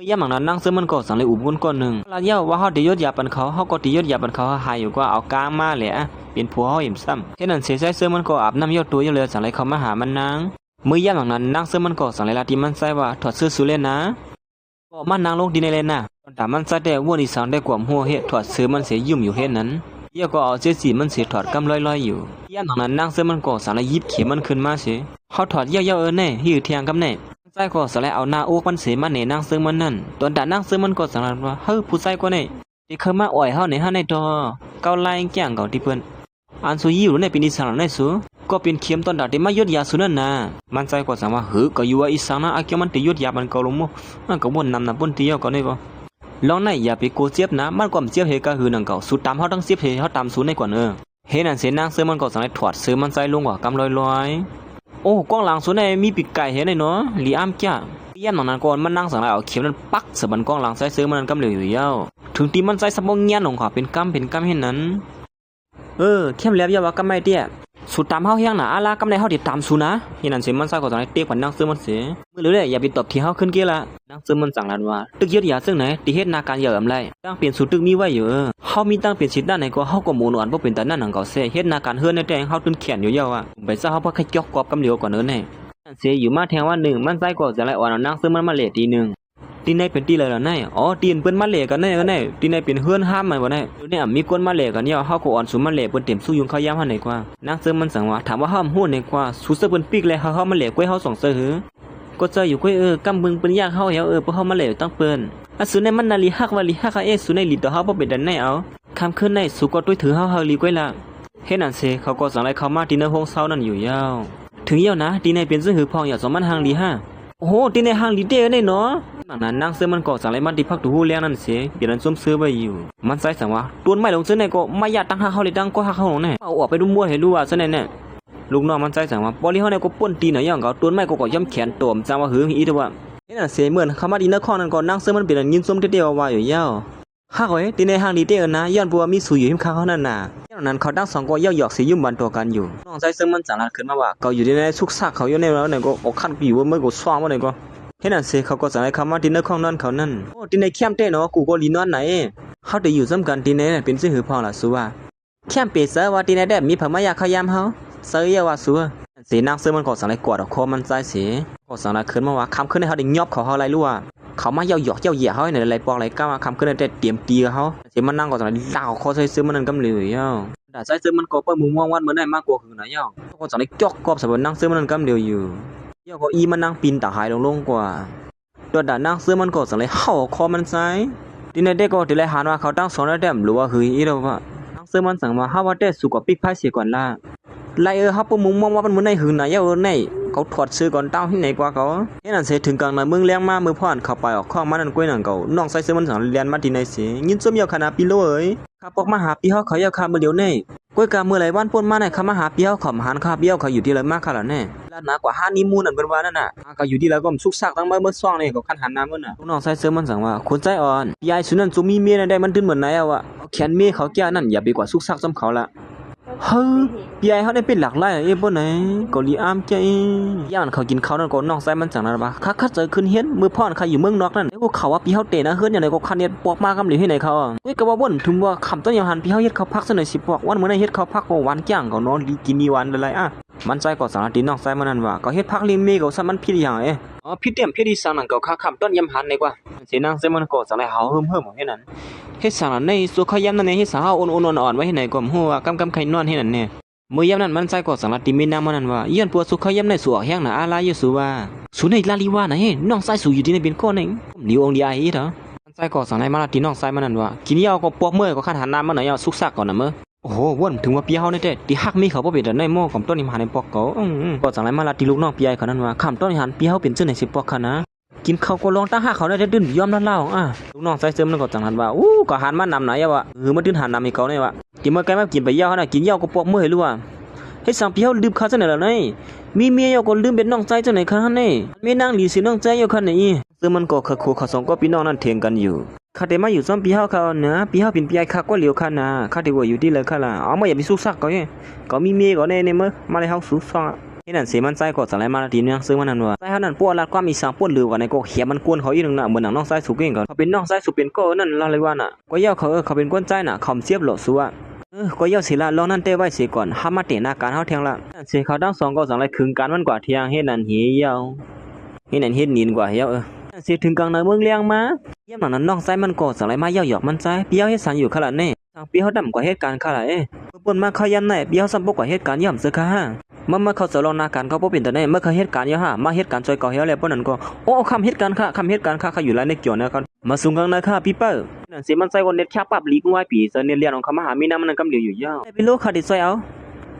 ย่ามหลังนั้นนั่งซึ่งมันก็สั่งเลยอุบก้นหนึ่งลาเย้าว่าเฮาได้ยศยาปันเขาก็ได้ยศยาปันเขาหายอยู่กว่าเอากางมาแหละเป็นผัวเฮาอิ่มซ้ำเฮ็ดนั่นเสียใจซึ่งมันก็อาบน้ำยอดตัวอยู่เลยสั่งเลยเขามาหามันนางมื้อย่ามหลังนั้นนั่งซึ่งมันก็สั่งเลยลาที่มันใส่ว่าถอดเสื้อสุเล่นนะก็มันนางลงดินในเลนน่ะตอนตามมันใส่ได้วัวที่สั่งได้กว่าหัวเฮ็ดถอดเสื้อมันเสียยุ่มอยู่เฮ็ดนั้น เยี่ยวก็เอาเจสีมันเสียถอดกำลอยๆอยู่ย่านตรงนั้นนางเสือมันก็สารยิบเข็มมันขึ้นมาเสียเขาถอดเยี่ยวแน่หิวเทียงกับแน่ใจก็สารเอาหน้าอกมันเสียมันในนางเสือมันนั่นตอนด่านางเสือมันก็สารว่าเฮ้ยผู้ใจก็แน่ที่เคยมาอ่อยเฮาในเฮาในดอเกาไล่แก่งเก่าที่เปิ้นอันสุยิวในปีนี้สารในสูก็เป็นเข็มตอนดาที่มายดยาสุนั่นน่ะมันใจก็สังว่าเฮ้ยก็อยู่ว่าอีสังนะอาเกี่ยวมันติยดยามันเกาลงมั้งมันก็บ่นนำปุ่นเตียวก็ได้บ่ลองไหนอย่าไปโกเจ็บนะมันก็เจ็บเฮก็คือนังเก่าสุดตามเฮาทั้งเจ็บเฮเฮาตามสูในกว่าเฮนั่นเสนางเสือมันก็สังได้ถอดเสือมันใจลงว่ากำลอยโอ้กล้องหลังสูในมีปีกไก่เห็นได้เนาะลีอ้ามจ้าย่านตรงนั้นก่อนมันนั่งสังได้เอาเข็มนั้นปักเสือมันกล้องหลังใส่เสือมันกำเหลวอยู่ยาวถึงที่มันใจสมองเงี้ยลงขอเป็นกำเห็นนั้นเข้มแล้วอย่าว่ากำไม่เตี้ยสุดตามเฮาเฮียงน่ะอาลากำได้เฮาติดตามสูนะเห็นนั่นเสียมันซะก็จังได๋เตะขวัญนางเสือมันเสียมื้อเหลืออย่าไปตบที่เฮาขึ้นเกละนางเสือมันสั่งลั่นว่าตึกยึดยาซึ่งไหนที่เฮ็ดนาการอย่าอำไรตั้งเปลี่ยนสูตรตึกมีไว้อยู่เฮามีตั้งเปลี่ยนสิทธิ์ด้านไหนก็เฮาก็หมู่นอนบ่เป็นตานั่นหนังก็เสียเฮ็ดนาการเฮือนในแต่เฮาตึนแขนอยู่ยาวอ่ะไปซะเฮาบ่ค่อยจอกกอบกำเหลียวก่อนแน่เสียอยู่มาแทงว่า1มันใจก็จะไล่อ่อนนางเสือมันมาเลทีนึงตีในเป็นตีเลยล่ะนายอ๋อตีนเปิ้นมาเลกันแน่ตีในเป็นเฮือนห้ามมันบ่ได้เดี๋ยวนี้มีคนมาเลกันเนี่ยเฮาก็อ่อนสุมาเลเปิ้นเต็มสู้ยุงเขายามเฮาไหนกว่านางเสือมันสั่งว่าถามว่าเฮาฮู้ไหนกว่าสู้เสือเปิ้นปีกแล้วเฮามาเลกวยเฮา2เสือหือก็ใจอยู่กวยกำบึงเปิ้นยากเฮาเฮาพวกเฮามาเลตั้งเปิ้นอะสุในมันนาลีฮักว่าลีฮักสุในลีต่อเฮาบ่เป็นดันไหนเอาคำขึ้นในสุก็ด้วยถือเฮาลีกวยละเฮ็ดนั่นเซเขาก็สั่งไล่เข้ามาตีในห้องเซานั่นอยู่ยาวถึงยาวนะตีในเป็นซื่อหือพองอย่าสมันหางลีห้าโอ้โหตีในหางลีเด้อเนาะนั้นนางเสือมันก็สั่งไล่มันที่พักดูเลี้ยงนั่นเสียเปลี่ยนนั้นส้มเสือไว้อยู่มันใส่สั่งว่าต้นไม้ลงเสือในก็ไม่อยากตั้งหาเขาเลยดังก็หาเขาแน่เอาออกไปดูมัวให้รู้ว่าเสือเนี่ยลูกน้องมันใส่สั่งว่าปอลีเขาเนี่ยก็ป้นตีหน่อยอย่างเขาต้นไม้ก็ย่ำแขนตัวมจังว่าหืออีตัวนี่น่ะเสียเหมือนเขามาดีนครนั่นก็นางเสือมันเป็นยินส้มเตี้ยๆว่าอยู่ยาวหากไว้ตีในหางลีเด้อนะย้อนบัวมีสู่อยู่หิมข้างเขานั่นน่ะย้อนนั้นเขาตั้ง2ก็ย่อหยอกเสียยุ่มบันตัวกันอยู่น้องใส่เสือมันสั่งลั่นขึ้นมาว่าเขาอยู่ในสุกซักเขาอยู่ในแล้วเนี่ยก็ออกขั้นอยู่ว่าเมื่อก็ซ้อมว่าเนี่ยก็เห็นนั่นเสียเขาก็สั่งให้เขามาที่นครนั่นเขานั่นโอ้ที่ในเข้มเต้เนาะกูก็ลีนอนไหนเขาได้อยู่ซ้ำกันที่ในเป็นซื่อหือพอละสัวเข้มเปเสือว่าที่ในได้มีพม่ายาขยามเขาเสือว่าสัวเสียนางเสือมันก็สั่งให้กอดคอมันใจเสียก็สั่งให้ขึ้นมาว่าคำขึ้นให้เขาได้ยอบเขาอะไรรู้ว่าเขามาเย่าหยอกเย่าเหยียเขาในอะไรปอกอะไรก้าวคำขึ้นได้เตรียมตีเขาเสียมันนั่งก็สั่งให้เล่าคอใส่เสือมันนั่นกำเหลวย่อแต่ใส่เสือมันก็เปิดมุมมองวันเหมือนได้มากกว่าคือไหนย่อก็สั่งให้จอกกอบสำหรับนั่งเสือมันนั่นกำเหลวอยู่ย่อก็อีมันนั่งปีนตาหายลงกว่าตัวด่านนางเสือมันก็สั่งเลยเข้าคอมันใส่ทีในเด็กก็ทีไรหาว่าเขาตั้ง2ได้หรือว่าคืออีเราว่านางเสือมันสั่งว่าห้าว่าได้สุกว่าปิกไพ่เสียก่อนล่ะไล่เขาปุ่มมุมมองว่ามันเหมือนในหืนไหนย่อในเขาถอดซื้อก่อนเต้าที่ไหนกว่าเขาเห็นนั่นเสียถึงกลางในเมืองเลี้ยงมามือพ่อนเข้าไปออกข้องมานั่นกล้วยนั่นเก่าน้องใส่เสือมันสั่งเรียนมาที่ในเสียยินส้มยาวขนาดปีโลข้าปอกมาหาปีเขายาวคาเมื่อเดียวในกล้วยกาเมื่อไรวันป่นมาในข้ามาหาปีเขาขอมหันข้าเบี้ยวเขาอยู่ที่ไรมากขนาดแน่ล้านหนากว่า5 นิ้วมูนั่นเป็นว่านั่นน่ะก็อยู่ที่ไรก็สุกซักตั้งเมื่อซ่องนี่ก็คันหันน้ำมันน่ะน้องใส่เสือมันสั่งว่าคนใจอ่อนยายสุนันจูมีเมียได้มันตื่นเหมือนไหนเอาแขนเมียเขาแก่นั่นอย่าไปกว่าสุกซักซ้ำเขาละเฮ้ยพี่ไอ้เขาได้เป็นหลักไล่บ่ไหนก็ลีอามใจย่านเขากินข้าวนั่นก็น้องใส่มันจังนั้นบ่คักเจอขึ้นเฮียนมือพ่อนใครอยู่เมืองนอกนั่นพวกเขาว่าพี่เฮาเตะนะเฮือนอย่างไรก็คันเฮ็ดปอกมากำหรือที่ไหนเขาเฮ้ยก็ว่าบ่นถึงว่าคำต้นยาหันพี่เฮาเฮ็ดเขาพักซะหน่อยสิปอกวันมื้อนั้นเฮ็ดเขาพักก็หวานจ้างก็นอนกินนี่หวานอะไรมันใจก็สารติน้องใส่มันนั่นว่าก็เฮ็ดพักลิมเมก็ซะมันผิดอย่างพี่เต็มพี่ดีสังนั่นก็คำต้นยำหันดีกว่าสินางใส่มันก็สังได้เฮาเฮิ่มๆเฮ็ดนั้นเฮ็ดสังในสุขยามนั่นเฮ็ดสังเฮาอ่อนๆอ่อนๆไว้ที่ไหนก็ฮู้ว่ากำไข่นอนเฮ็ดนั่นแน่เมื่อยามนั้นมันใจก็สังติมีนางมันนั่นว่าเยี่ยนปัวสุขยามในสัวแห้งน่ะอาลาอยู่สัวสุในลาลีว่าน่ะน้องใส่สู่อยู่ที่ในเป็นก้อนเองนิวองดีไอเด้อมันใจก็สังในมาที่น้องใส่มันนั่นว่ากินยาวก็ปอกเมื่อก็คันหันน้ำมันน่ะสุกซักก่อนน่ะมื้อโอ้โหว่นถึงว่าพี่เฮานี่แท้ที่ฮักมีเขาบ่เป็นได้ในหม้อของต้นนี่มาในปอกก็ก็สังในมาที่ลูกน้องพี่ไอ้เขานั่นว่าคำต้นนี่หันพี่เฮาเป็นซื่อในสิปอกคั่นนะกินข้าวก็ลองตั้งหาเขาได้ดื้อยอมละเล่าลูกน้องใส่เสริมนั่นก็จังหันว่าก็หันมานำไหนอ่ะวะมันดื้อหันนำให้เขาเนี่ยว่ะที่เมื่อไกลมากินไปยาวน่ะกินยาวก็ปอกเมื่อให้รู้ว่าให้สั่งพี่เฮาลืมเขาจังไหนล่ะนี่มีเมียยก็ลืมเป็นน้องใจจังไหนคั่นนี่มีนางหลีสิน้องใจอยู่คั่นนี่ซึ่งมันก็คือเขา2ก็พี่น้องนั่นเถียงกันอยู่ข้าแต่มาอยู่ซ้อมพี่เฮาเขานะพี่เฮาเป็นพี่ไอ้ข้าก็เหลียวคั่นนะข้าได้ว่าอยู่ที่เลยคั่นล่ะเอามาอย่าไปสุกซักก็มีเมียก็ในมื้อมาเลยเฮาสุกซักนี่นั่นสิมันใจก็สังไรมาทีนึงซึ่งมันนั่นว่าใจเขานั่นปวดละความอีสานปวดลือว่าในก็เขียมันกวนเขาอีนึงน่ะเหมือนหนังน้องไส้สุกเองก็เขาเป็นน้องไส้สุกเป็นก็นั่นละเลยว่าน่ะก็ย่อเขาเป็นก้นใจน่ะคำเสียบหลอสัวก็ย่อสิละลองนั่นเต้ไว้เสียก่อนห้ามมาเตะหน้าการเฮาเที่ยงละเสียเขาทั้ง2ก็สังไรคึงการมันกว่าเที่ยงเฮ็ดนั่นเหี่ยวเฮ็ดนั่นเฮ็ดนินกว่าเหี่ยวเสียถึงกลางในเมืองเลี้ยงมาเยี่ยมหนังนั้นน้องไส้มันก็สังไรมาย่อหยอกมันใจเปียวเฮ็ดสันอยู่ขนาดนี้ ทางปีเขาดำกว่าเหตุการณ์ค่ะเอ้เปิ้นมาเขายันไหนปีเขาซ้ำปกกว่าเหตุการณ์ย่ำเสือค่ะเมื่อเขาจะลองนาการเขาบ่เป็นแต่ไหนเมื่อเขาเหตุการณ์ย่ามาเหตุการณ์จอยก่อเฮียแล้วเปิ้นนั่นก็โอ้คำเหตุการณ์ค่ะเขาอยู่แล้วในเกี่ยวนะครับมาสูงกันนะคะพี่เปิ้ลนั่นสิมันใส่คนเน็ตแคบปับลีกงวยปีเสเนเรียนของเขามาหามีน้ำมันกำเหลียวอยู่ยาวไปโลค่ะดิซอยเอา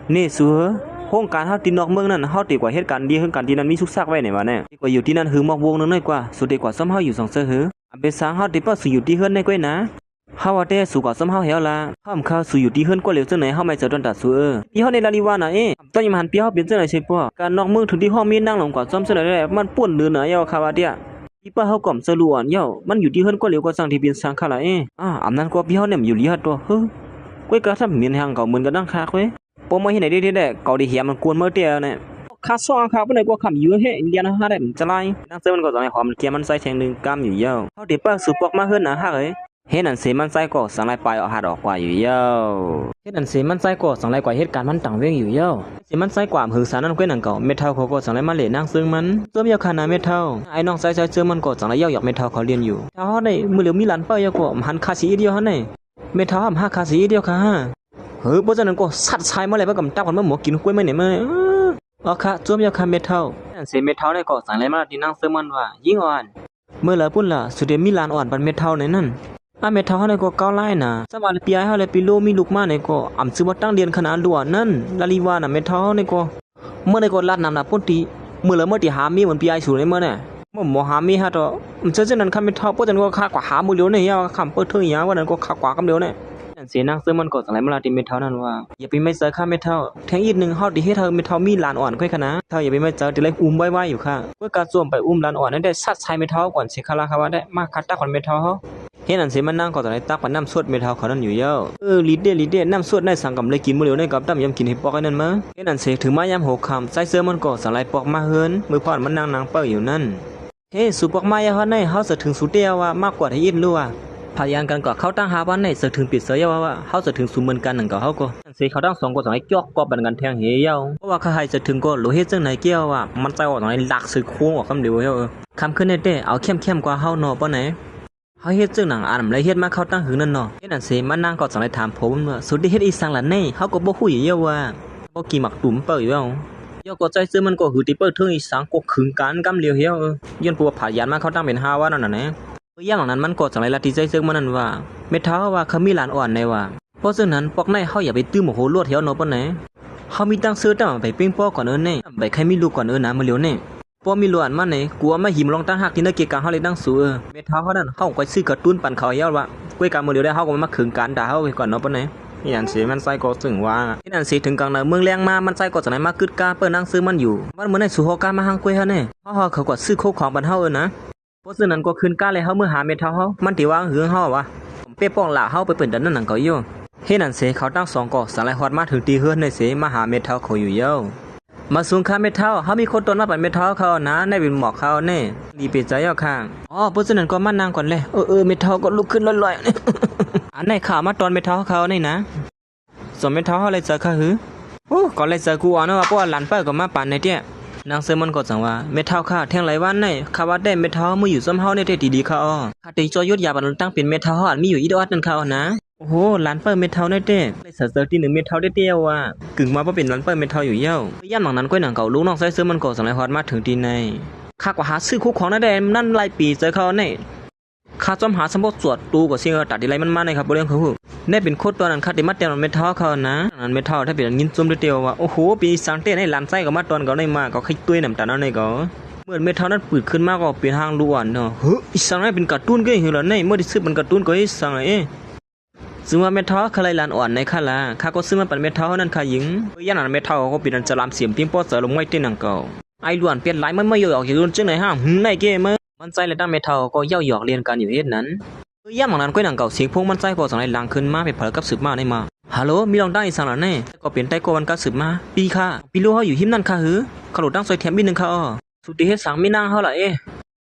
นี่สัวโครงการเฮาตีนอกเมืองนั่นเฮาตีกว่าเหตุการณ์ดีขึ้นกันที่นั้นมีสุกซักไว้ไหนวะเนี่ยดีกว่าอยู่ที่นั่นหือมอกวงนึงน้อยกว่าสุดดีกว่าซ้ำเฮาอยู่2เสือหืออันเป็นสางเฮาติเปิ้ลสิอยู่ที่เฮือนในก้อยนะเฮาว่าแต่สู่กว่าซ้ำเฮาเหี่ยวละห้ามข้าวสู่อยู่ที่เฮือนกว่าเหลียวจังไหนเฮาไม่เจอตอนตัดสู้พี่เฮาในลาลีวาน่ะตอนยามหันพี่เฮาเป็นจังไหนใช่ป่ะการนอกเมืองถึงที่ห้องมีนั่งลงกว่าซ้ำเสนอได้มันป่วนเนื้อหนาเยาค่ะว่าเดียพี่ป้าเฮาก่อมสลวนเยามันอยู่ที่เฮือนกว่าเหลียวกว่าสั่งที่เป็นสังค่ะล่ะอำนั้นกว่าพี่เฮาเนี่ยอยู่ลีฮัดตัวเฮ้ก้อยกระทำเหมียนหางเก่าเหมือนกันดังคาเว้ยปอมาที่ไหนได้แท้เก่าดิเหียมันกวนเมื่อเตียเนี่ยคาซ้อค่ะบ่ได้กว่าคำอยู่เฮ้เรียนหาได้มันจะไล่นังเซมันก็ต้องให้หอมเกียมันใส่แทงนึงกำอยู่เยาเฮาติป้าสู่ปอกมาเฮือนน่ะฮะเอ้ยเฮ็ดนั่นสิมันใส่ก็สังไลปลายออกหาดออกกว่าอยู่เย้าเฮ็ดนั่นสิมันใส่ก็สังไลกว่าเหตุการณ์มันต่างเว้งอยู่เย้าสิมันใส่กว่าหือสารนั่นก้อยนั่นก็เม็ดเท่าเขาก็สังไลมาเล่นนางซึ่งมันเติมยาคานาเม็ดเท่าไอ้น้องใส่เจอมันก็สังไลยาวหยอกเม็ดเท่าเขาเรียนอยู่เท่าเฮาได้มือเหลียวมีหลานเป้ายาก็หันคาสีเดียวเฮาได้เม็ดเท่าหาคาสีเดียวค่ะเฮ้ยบ่จังนั้นก็สัดชายมาเลยบ่กำตับกันมาหมอกินกล้วยมื้อนี่มื้อค่ะจวมยาคาเม็ดเท่านั่นสิเม็ดเท่าได้ก็สังไลมาที่นางซึ่งมันว่ายิ่งอ่อนเมื่อละปุ่นล่ะสุดเดมีหลานอ่อนปันเม็ดเท่าในนั้นเม็ดเท่าเฮาได้ก็ก้าวไล่น่ะสมาปีเฮาเลยปีโลมีลูกมาในก็อำซื้อบ่ตั้งเรียนขนาดล้วนนั่นลาลีวาน่ะเม็ดเท่าในก็เมื่อในก็ลาดน้ำน่ะปุ่นติเมื่อละเมื่อที่หามีเหมือนปีไอสู่ในเมื่อน่ะเมื่อหมอหามีฮะตอมันเจอนั้นคำเม็ดเท่าบ่จันก็ค่ากว่าหามื้อเดียวนี่ยาคำเปิดเทิงยาว่านั้นก็ค่ากว่ากำเดียวนี่นั่นสินางซื้อมันก็สังไลมาลาที่เม็ดเท่านั้นว่าอย่าไปไม่เจอค่าเม็ดเท่าแทงอีกนึงเฮาดิเฮ็ดเธอเม็ดเท่ามีหลานอ่อนค่อยคณะเท่าอย่าไปไม่เจอดิเลยอุ้มไว้ๆอยู่ค่ะเมื่อการส่วมไปอุ้มหลานอ่อนนั้นได้สัดชายเม็ดเท่าก่อนสิคาราคาว่าได้มาคัดตาของเม็ดเท่าเฮาเฮ็ดนั่นสิมันนั่งก็ตอนไหนตักปันน้ำสวดเม็ดเท่าเขานั่นอยู่เย้าลิดเด้น้ำสวดในสังกำเลยกินมื้อเหลียวในกับตำยำกินให้ปอกไอ้นั่นมาเฮ็ดนั่นสิถึงมายาม6ค่ำใส่เสื้อมันก็สังไลปอกมาเฮินมือพอดมันนั่งเป้าอยู่นั่นเฮ้สุปอกมาอย่าฮอดในเฮาจะถึงสุเตียว่ามากกว่าที่ยินรู้ว่าพยานกันก็เขาตั้งหาวันในจะถึงปิดเสียว่าเฮาจะถึงสุเหมือนกันนั่นก็เฮาก็นั่นสิเขาตั้ง2ก็ต้องให้จอกก็บันกันแทงเหี่ยวเพราะว่าใครจะถึงก็รู้เฮ็ดจังไหนเกี่ยวว่ามันใจว่าต้องให้ลักสึกโค้งออกคำเดียวคำขึ้นได้เด้เอาเข้มกว่าเฮาเนาะปะไหนเฮาเฮ็ดจังหนังอ่านเลยเฮ็ดมาเขาตั้งหึงนั่นเนาะเฮ็ดนั่นสิมันนั่งก็ต้องให้ถามผมว่าสุดที่เฮ็ดอีสังล่ะในเฮาก็บ่ฮู้อยู่ว่าบ่กี่หมักตุ่มเปิ้อยู่ยก็ใจซื้อมันก็หือติเปิ้เทิงอีสังก็ขึงกันกำเลียวเหี่ยวย้อนปัวผายานมาเขาตั้งเป็น5ว่านั่นน่ะแหละอย่างนั้นมันก็จังไรละที่ใจซึ่งมันนั่นว่าเม็ดเท้าว่าเขามีหลานอ่อนในว่าเพราะฉะนั้นปอกในเฮาอย่าไปตื้มโหลวดเหี่ยวเนาะปะไหนเฮามีตั้งซื้อตั้งไปปิ้งปอก่อนนี่ไปใครมีลูกก่อนนะมาเหลียวนี่ปอมีหลานมาไหนกลัวมาหิมลองตั้งหักที่นักเกียรเฮาเลยตั้งสู้เม็ดเท้าเฮานั่นเฮาก็ซื้อกระตุ้นปั่นเขาเหี่ยวว่าก้วยกามือเหลียวได้เฮาก็มาขึงกันด่าเฮาไปก่อนเนาะปะไหนนี่อันสิมันใส่ก็ถึงว่านี่อันสิถึงกลางเมืองแรงมามันใส่ก็จังไหนมากึดกาเปิ้นนั่งซื้อมันอยู่มันเหมือนในสู่ฮอกามาหังก้วยเฮานี่เฮาเขาก็ซื้อโคของบันเฮานะเพราะฉะนั้นก็คืนก้าเลยเฮาเมื่อหาเม็ดเท้าเฮามันติว่าหือเฮาวะเป้ป้องล่ะเฮาไปเป็นดันนั่นนั่นก็อยู่เฮ็ดนั่นเสเขาตั้ง2ก็สลายฮอดมาถึงตีเฮือนในเสมาหาเม็ดเท้าเขาอยู่เย้ามาสูงค่าเม็ดเท้าเฮามีคนตนมาปั่นเม็ดเท้าเขานะในเป็นหมอกเขาแน่ดีเป็ดใจยอข้างเพราะฉะนั้นก็มานั่งก่อนเลยเม็ดเท้าก็ลุกขึ้นลอยๆอันไหนข่าวมาตอนเม็ดเท้าเขานี่นะส่วนเม็ดเท้าเฮาเลยเจอค่ะหือก็เลยเจอกูอ่ะเนาะว่าเพราะว่าหลานเปิ้ก็มาปั่นในเตี้ยนางเซมันก็จังว่าเม็ดเท้าข้าแทงหลายวันในข้าว่าได้เม็ดเท้ามืออยู่ซ้ำเฮาในเทดีๆข้าข้าติจอยศยาบันตั้งเป็นเม็ดเท้าเฮาอันมีอยู่อีดอดนั่นข้านะโอ้โหหลานเปิ้เม็ดเท้าได้เต้เลยเสือที่1เม็ดเท้าได้เตี้ยวว่ากึ่งมาบ่เป็นหลานเปิ้เม็ดเท้าอยู่เย้าย่านหนังนั้นก้อยหนังเก่าลูกน้องใส่เสื้อมันก็สังไลฮอดมาถึงที่ในข้าก็หาซื้อคู่ของนั่นได้นั่นหลายปีเจอเขาในข้าจอมหาสมบัติสวดตูก็เสียงตัดดีไรมันมาในครับบ่เรื่องเขาได้เป็นโคตรตัวนั้นข้าได้มาเตียนเม็ดเท้าเขานะนั้นเม็ดเท้าถ้าเป็นยินซุ่มได้เตียวว่าโอ้โหปีสังเต้ในหลานไส้ก็มาตอนก็ได้มาก็คิดตุ้ยน้ำตาลนั่นในก็เมื่อเม็ดเท้านั้นปืดขึ้นมาก็เป็นทางล้วนเนาะอีสังนั้นเป็นการ์ตูนก็เห็นแล้วในเมื่อที่ซื้อเป็นการ์ตูนก็อีสังซึ่งว่าเม็ดเท้าคลายหลานอ่อนในข้าละข้าก็ซื้อมาเป็นเม็ดเท้านั้นข้าหญิงย่านนั้นเม็ดเท้าก็เป็นอันจะลามเสียมเพียงพอเสือลงไว้ที่นังเก่าไอ้ล้วนเปลี่ยนหลายมันไม่ยออกอยู่จังไหนห้ามในเกมมันใจเลยตั้งเม็ดเท้าก็เย่าหยอกเรียนกันอยู่เฮ็ดนั้นย่ามหลังนั้นก้อยหนังเก่าเสียงพงมันใจก็สังไลลังขึ้นมาไปเผลอกับสืบมาได้มาฮัลโหลมีลองตั้งอีสังหล่ะแน่ก็เปลี่ยนไต้โกวันกับสืบมาปีค่ะปีโลเฮาอยู่หิมนั่นค่ะหือขลุตั้งซอยแถมบินนึงค่ะสุดที่เฮ็ดสังมีนางเฮาล่ะ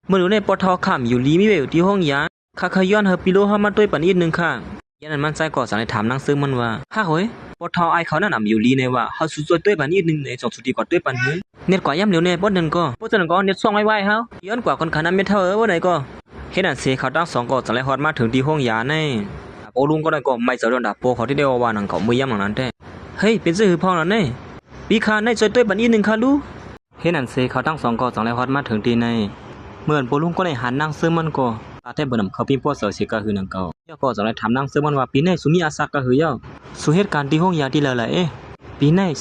เมื่อรู้ในปทค่ำอยู่ลีมีเวอยู่ที่ห้องยาข้าย้อนเฮาปีโลเฮามาด้วยปันอีกนึงค่ะยันนั้นมันใจก็สังไลถามนางซึ่งมันว่าฮะโหยปทไอเขานั่นน่ะอยู่ลีในว่าเฮาสุดด้วยปันอีกนึงใน2สุดที่ก็ด้วยปันหือเน็ตกว่าย่ำเหลียวในบ่นึงก็บ่จังก็เน็ตซ่องไว้ๆเฮาย้อนกว่าคนขนาดเม็ดเท่าว่าไหนก็เฮ็ดอันเสเขาตั้ง2ก็จังไลฮอดมาถึงที่ห้องยาในพ โอลุงก็ได้ก็ไม่เจอโดนด่าโปเขาที่เดียวว่านังเขามือย่ำหลังนั้นแต่เฮ้ยเป็นสื่อพ่อแล้วเนี่ยปีคาในใจตัวบันอีหนึ่งคาดูเห็นอันเซเขาตั้ง2ก็2แล้วฮอดมาถึงทีในเหมือนโปลุงก็ได้หันนั่งซื้อมันก็ตาแต่เบิ่นเขาพี่พ่อเสือสิก็คือนังเก่าย่อก็จะได้ถามนั่งซื้อมันว่าปีในสุมีอาศักก็คือย่อสุเหตุการณ์ที่ห้องยาที่ละเอ๊ะปีใน22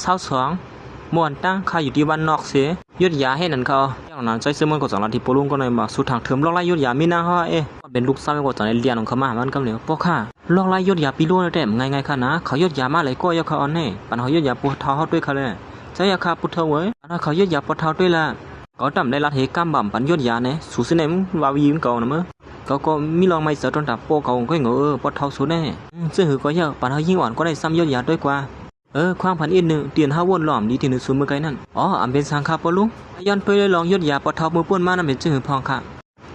ม่วนตั้งค่าอยู่ที่บ้านนอกเสียยุดยาให้นั่นเขาอย่างนั้นใจซื้อมันก็2ที่โปลุงก็ได้มาสุดทางเทอมลอกไล่ยุดยามีนาฮะเอ๊ะเป็นลูกสาวก็จะได้เรียนของเขามามันกำเนิดพ่อข้าลอกไล่ยุดยาปีโลแต่ไงค่ะนะเขายุดยามาเลยก็ย่อเขาอันนี้ปัญหายุดยาปวดท้องด้วยเขาเลยใจยาคาพุทธเว้ยอันนั้นเขายุดยาปวดท้องด้วยละก็ทำได้รัดเหตุกรรมบ่มปันยุดยาเนี่ยสุดสิ่งไหนมึงว่าวิมเก่านะมั้งก็มีลองไม่เสือตอนดับโปเขาก็งปวดท้องสุดแน่ซึ่งหือก็เยอะปัญหายิ่งอ่อนก็ได้ซ้ำยุดยาด้วยกว่าความพันอีกหนึ่งเตียนห้าวนหล่อมดีที่หนึ่งซูมเมื่อไกลนั่นอันเป็นสังฆาปลุงย้อนไปเลยลองยุดยาปวดท้องมือป้วนมานั่นเป็นจึงหือพองค่ะ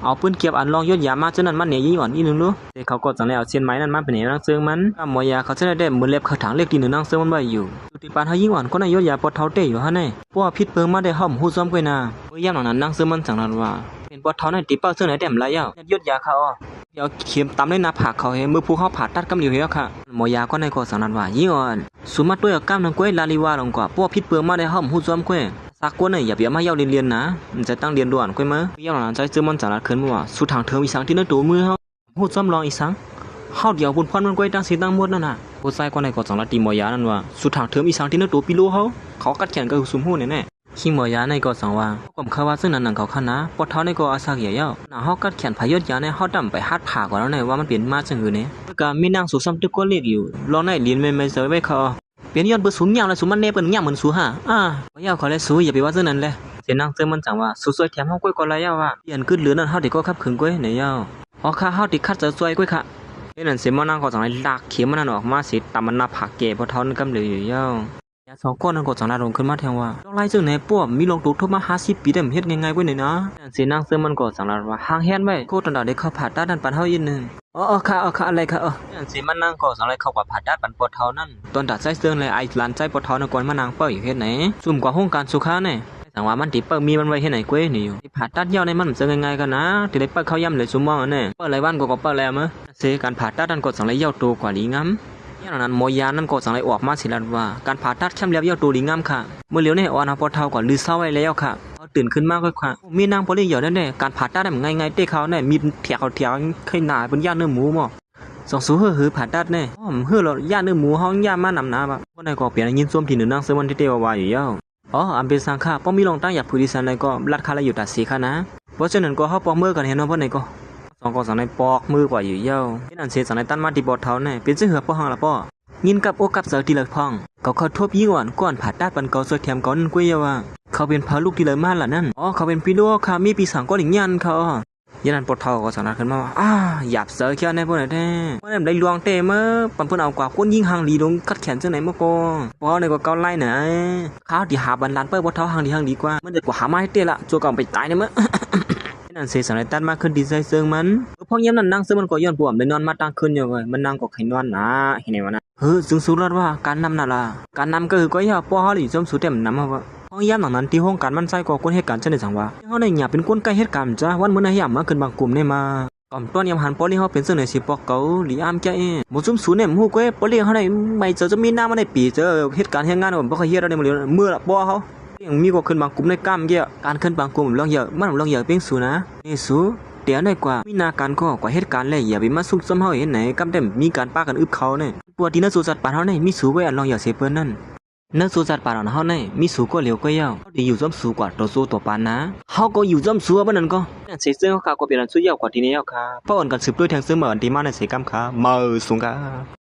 เอาปืนเก็บอันลองยศยามาจนนั้นมันเนี่ยยิ่งอ่อนอีนึงรู้แต่เขาก็จังเลยเอาเส้นไม้นั้นมาเป็นนั่งเซิงมันก็หมอยาเขาจะได้มือเล็บเขาถังเล็กที่หนึ่งนั่งเซิงมันไว้อยู่ติปานเขายิ่งอ่อนก็นายยศยาปวดเท้าเตะอยู่ฮะเนี่ยเพราะว่าพิษเปิงมาได้ห้อมหูซ้อมกันนะเมื่อย่ำหลังนั้นนั่งเซิงมันจังนั้นว่าเป็นปวดเท้าในติเป้าเสื้อไหนแดมไรยศยาเขาเดี๋ยวเข็มตำเลยนะผักเขาเห็นมือผู้เขาผ่าตัดกำเหลียวเหี้ยค่ะหมอยาก็ในก็สังนั้นว่ายิ่งอ่อนสุมาด้วยกล้ามนังก้วยลาลีวาลงกว่าเพราะพิษเปิงมาได้ห้อมหูซ้อมก้วยสักคนเนี่ยอย่าเบียมาเย้าเรียนนะมันจะตั้งเรียนด่วนก้อยมั้ยเย้าหลังใจซื้อมันสาระขึ้นว่าสุดทางเทอมอีสังที่นั่นตัวมือเขาหูซ้อมรองอีสังเฮาเดี๋ยวบุญพรมันก้อยตั้งสีตั้งหมดนั่นน่ะผู้ชายก็ในก็จังละตีหมอยานั่นว่าสุดทางเทอมอีสังที่นั่นตัวปิโลเขากัดแขนก็สุ่มหูแน่ขี้หมอยาในก็สังว่าผมเขาว่าซึ่งนั้นนังเขาขันนะปวดเท้าในก็อาศักเยอะๆน่ะเฮากัดแขนพายศยาในเฮาดำไปฮัดผ่ากว่าแล้วในว่ามันเปลี่ยนมาจังหือเนี่ยก็มีนางสุซ้ำตึกก็เรียกอยู่รอในเรียนไม่เซอไว้เขาเปลี่ยนย้อนเบอร์สูงยาวเลยสูงมันเนเปิ้นยาวเหมือนสูห่าบ่ยาวขอเลยสูอย่าไปว่าซึ่งนั้นเลยเสียนางเติมมันจังว่าสูสวยแถมเฮาก้อยก็ละยาวว่าเปลี่ยนขึ้นเหลือนั่นเฮาได้ก็คับขึงก้อยเนี่ยยาวค่ะเฮาติคัดจะสวยก้อยค่ะเห็นนั่นเสียมานางก็จังได๋ลากเข็มมันนั่นออกมาสิตำมันหน้าผากแก่บ่เท่านั้นกำเลยอยู่ยาวยาสองก้อนนั้นก็จังได๋ลงขึ้นมาแทงว่าลองไล่ซึ่งไหนป้อมมีลงตุกทบมา50ปีได้เฮ็ดง่ายๆก้อยนี่นะเสียนางเติมมันก็จังได๋ว่าห่างแฮนไว้โคตรได้เข้าผ่าตัดนั่นปันเฮาอีกนึงค่ะอะไรค่ะสิมันนางก็สังไรเข้ากับผ่าตัดปันปวดเท้านั่นตอนตัดใจเสื่องเลยไอ้หลานใจปวดเท้านก่อนมานางเป้าอยู่เฮ็ดไหนซุ่มกว่าห้องการสุขาเนี่ยสังว่ามันติเปิ้มีมันไว้เฮ็ดไหนก้วยนี่อยู่ผ่าตัดยาวในมันเสื่องง่ายๆกันนะที่ได้เปิ้เข้าย่ำเลยซุ่มมองอันนี้เปิ้ไรบ้านก็เปิ้แล้วมั้ยเสการผ่าตัดนั่นก็สังไรยาวโตกว่าลีงามอย่างนั้นหมอยานั่นก็สังไรออกมาสิลัดว่าการผ่าตัดเข้มแล้วยาวโตลีงามค่ะเมื่อเลี้ยวในอ่อนปวดเท้าก่อนลือเศร้าไว้แล้วค่ะตื่นขึ้นมากค่อยๆมีนางพอลี่เหยาะแน่ๆการผ่าตัดได้ง่ายๆเต้เขาเนี่ยมีเถียเขาเคยหนาเป็นย่าเนื้อหมูมั้งสองสูหือผ่าตัดแน่หือเราย่าเนื้อหมูห้องย่ามาหนำหนาบ่คนใดก็เปลี่ยนยินส้มที่หนึ่งนางเซมันที่เตวาวอยู่เย้าอันเป็นสังฆาป้อมีลงตั้งอยากผู้ดิสันเลยก็รัดคาเลยอยู่ตัดสีค่ะนะเพราะฉะนั้นก็เฮาปอกมือกันเห็นว่าเพิ่นไหนก็สองก็สังในปอกมือกว่าอยู่เย้าเป็นอันเสียสังในตั้นมาที่บอดเท้าแน่เป็นซื่อเหือป้อห้องละป้อยินกับโอกับเสือทีละพ่องเขาทบยิ่งอ่อนก่อนผ่าตัดปันเกาเสือแถมก่อนกุ้ยยาว่าเขาเป็นพาลูกที่เลยมาล่ะนั่นเขาเป็นพี่ลูกค่ะมีปีสังก็หลิงยันเขายันนั้นปวดเท้าก็สังนัดขึ้นมาว่าหยาบเสือเขี้ยวในพวกไหนแท้เมื่อไหร่ได้ลวงเตะเมื่อปันเพิ่นเอากว่าก้นยิงหางดีลงกัดแขนเจ้าไหนเมื่อก่อนในก็เกาไล่ไหนข้าวที่หาบันลันเปิ้ลปวดเท้าหางดีกว่ามันจะกว่าหาไม้เตะละจัวก่อนไปตายเนี่ยเมื่อนั่นเสียสังในตันมากขึ้นดีใจเซิงมันพอเยี่ยมนั่นนั่งเซิงมันก็ย้อนปวดได้นอนมาตั้งขึ้นอยู่เลยมันนั่งก็ไข่นอนนะเห็นไหมวะนะซึ่งสุดแล้วว่าการนำน่ะล่ะการนำก็คือก็อย่าป้อเขาหลีจมสุดเต็มนำว่าห้องย่ำหลังนั้นที่ห้องการมันใส่ก็คนเหตุการณ์เช่นเดียวกันว่าเขาในหยาเป็นคนใกล้เหตุการณ์จ้าวันเมื่อไหร่ย่ำมาขึ้นบางกลุ่มเนี่ยมาก่อนต้นยำหันปอลี่เขาเป็นเสื้อในสีปอกเก๋าหลีอ้ามแก่หมดซุ่มสูนเนี่ยหูก็ปอลี่เขาในไม่เจอจะมีหน้ามาในปีเจอเหตุการณ์เหตุงานผมเพราะเขาเฮียเราในเมื่อป้อเขายังมีก็ขึ้นบางกลุ่มในกล้ามเกี่ยการขึ้นบางกลุ่มลองเยอะมันลองเยอะเป็นสูนะนี่สูเดี๋ยวได้กว่ามีนาการก็กว่าเหตุการณ์เลยอย่าไปมาซุ่มซ้ำเฮาเห็นไหนกำเต็มมีการป้ากันอึบเขาเนี่ยปวดที่นักสู้สัตว์ป่าเฮาเนี่ยมีสูไว้อันลองอย่าเสียเปิ้นนั่นนักสู้สัตว์ป่าเฮาเนี่ยมีสูก็เหลียวก็ยาวเขาดีอยู่ซ้ำสูกว่าตัวสู้ตัวปานนะเฮาก็อยู่ซ้ำสูบ่นั่นก็นั่นเสียเสื้อเขาก็เป็นอันสู้ยาวกว่าที่นี่ยาวค่ะเพราะอ่อนกันสืบด้วยทางเสมออันที่มาในเสกำขาเมาสูงค่ะ